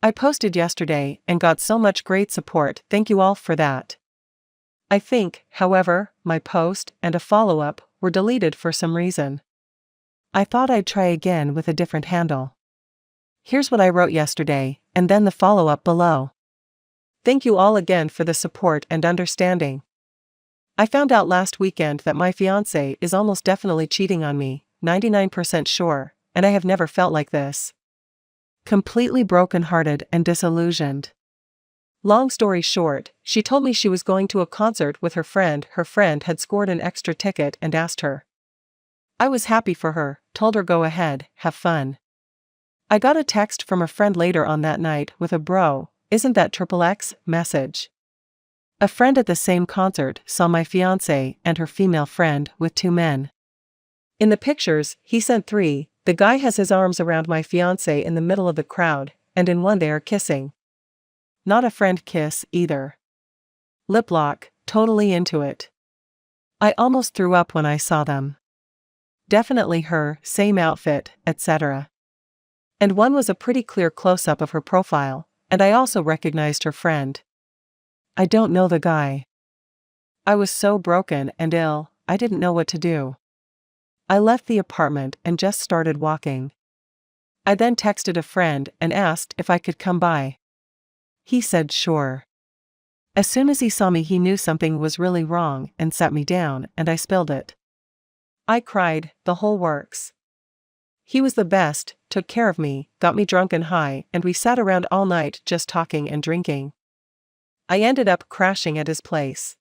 I posted yesterday and got so much great support, thank you all for that. I think, however, my post and a follow-up were deleted for some reason. I thought I'd try again with a different handle. Here's what I wrote yesterday, and then the follow-up below. Thank you all again for the support and understanding. I found out last weekend that my fiancé is almost definitely cheating on me, 99% sure, and I have never felt like this. Completely broken-hearted and disillusioned. Long story short, she told me she was going to a concert with her friend. Her friend had scored an extra ticket and asked her. I was happy for her, told her go ahead, have fun. I got a text from a friend later on that night with a bro, isn't that XXX message. A friend at the same concert saw my fiancé and her female friend with 2 men. In the pictures, he sent 3, the guy has his arms around my fiancé in the middle of the crowd, and in one they are kissing. Not a friend kiss, either. Lip lock, totally into it. I almost threw up when I saw them. Definitely her, same outfit, etc. And one was a pretty clear close-up of her profile, and I also recognized her friend. I don't know the guy. I was so broken and ill, I didn't know what to do. I left the apartment and just started walking. I then texted a friend and asked if I could come by. He said sure. As soon as he saw me he knew something was really wrong and sat me down and I spilled it. I cried, the whole works. He was the best, took care of me, got me drunk and high, and we sat around all night just talking and drinking. I ended up crashing at his place.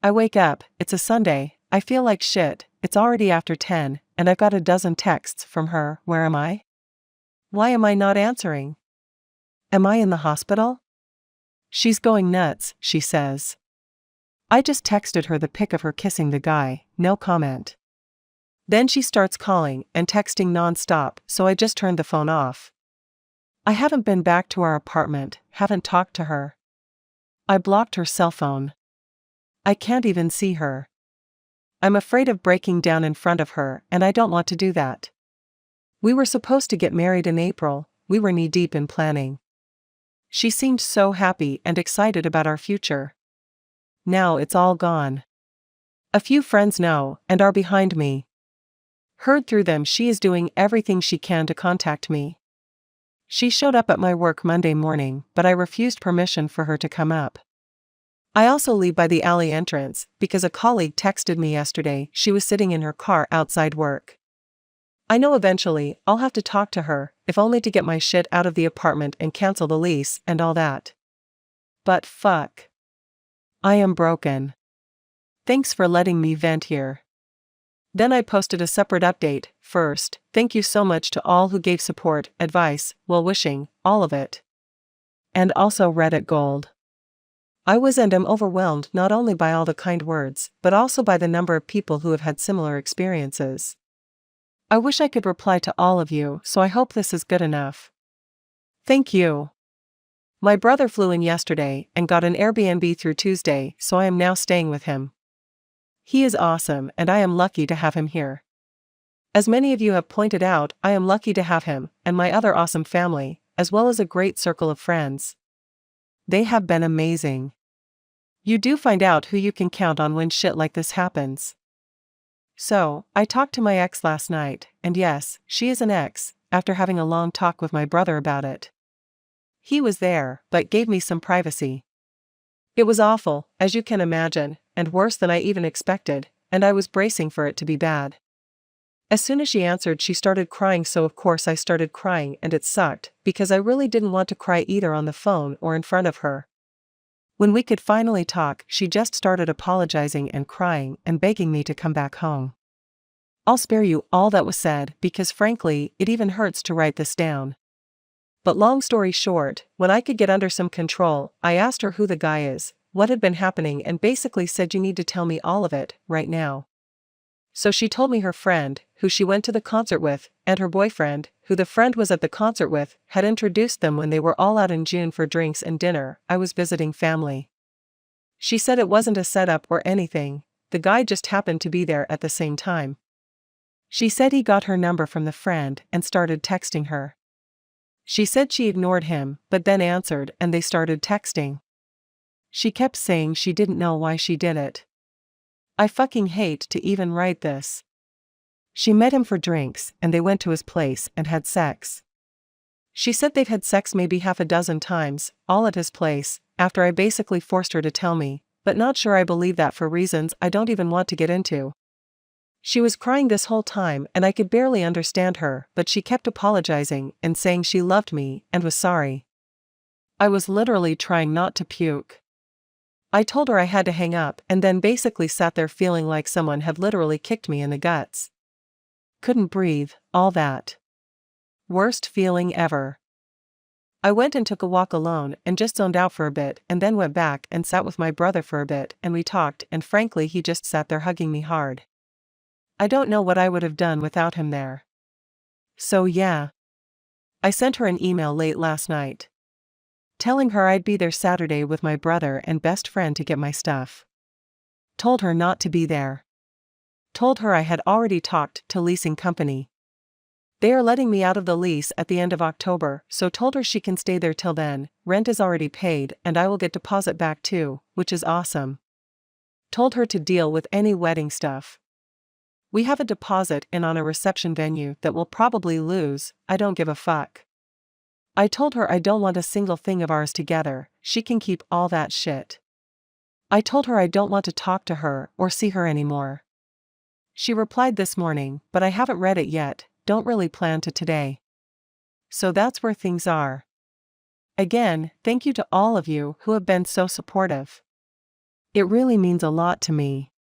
I wake up, it's a Sunday, I feel like shit, it's already after 10, and I've got a dozen texts from her. Where am I? Why am I not answering? Am I in the hospital? She's going nuts, she says. I just texted her the pic of her kissing the guy, no comment. Then she starts calling and texting non-stop, so I just turned the phone off. I haven't been back to our apartment, haven't talked to her. I blocked her cell phone. I can't even see her. I'm afraid of breaking down in front of her, and I don't want to do that. We were supposed to get married in April, we were knee-deep in planning. She seemed so happy and excited about our future. Now it's all gone. A few friends know, and are behind me. Heard through them she is doing everything she can to contact me. She showed up at my work Monday morning, but I refused permission for her to come up. I also leave by the alley entrance, because a colleague texted me yesterday she was sitting in her car outside work. I know eventually I'll have to talk to her, if only to get my shit out of the apartment and cancel the lease and all that. But fuck. I am broken. Thanks for letting me vent here. Then I posted a separate update. First, thank you so much to all who gave support, advice, well-wishing, all of it. And also Reddit gold. I was and am overwhelmed not only by all the kind words, but also by the number of people who have had similar experiences. I wish I could reply to all of you, so I hope this is good enough. Thank you. My brother flew in yesterday and got an Airbnb through Tuesday, so I am now staying with him. He is awesome and I am lucky to have him here. As many of you have pointed out, I am lucky to have him, and my other awesome family, as well as a great circle of friends. They have been amazing. You do find out who you can count on when shit like this happens. So, I talked to my ex last night, and yes, she is an ex, after having a long talk with my brother about it. He was there, but gave me some privacy. It was awful, as you can imagine, and worse than I even expected, and I was bracing for it to be bad. As soon as she answered she started crying, so of course I started crying, and it sucked, because I really didn't want to cry either on the phone or in front of her. When we could finally talk, she just started apologizing and crying and begging me to come back home. I'll spare you all that was said because frankly, it even hurts to write this down. But long story short, when I could get under some control, I asked her who the guy is, what had been happening, and basically said you need to tell me all of it, right now. So she told me her friend, who she went to the concert with, and her boyfriend, who the friend was at the concert with, had introduced them when they were all out in June for drinks and dinner. I was visiting family. She said it wasn't a setup or anything, the guy just happened to be there at the same time. She said he got her number from the friend and started texting her. She said she ignored him, but then answered and they started texting. She kept saying she didn't know why she did it. I fucking hate to even write this. She met him for drinks and they went to his place and had sex. She said they've had sex maybe half a dozen times, all at his place, after I basically forced her to tell me, but not sure I believe that for reasons I don't even want to get into. She was crying this whole time and I could barely understand her, but she kept apologizing and saying she loved me and was sorry. I was literally trying not to puke. I told her I had to hang up and then basically sat there feeling like someone had literally kicked me in the guts. Couldn't breathe, all that. Worst feeling ever. I went and took a walk alone and just zoned out for a bit and then went back and sat with my brother for a bit and we talked and frankly he just sat there hugging me hard. I don't know what I would have done without him there. So yeah. I sent her an email late last night, telling her I'd be there Saturday with my brother and best friend to get my stuff. Told her not to be there. Told her I had already talked to leasing company. They are letting me out of the lease at the end of October, so told her she can stay there till then, rent is already paid and I will get deposit back too, which is awesome. Told her to deal with any wedding stuff. We have a deposit in on a reception venue that we'll probably lose, I don't give a fuck. I told her I don't want a single thing of ours together, she can keep all that shit. I told her I don't want to talk to her or see her anymore. She replied this morning, but I haven't read it yet, don't really plan to today. So that's where things are. Again, thank you to all of you who have been so supportive. It really means a lot to me.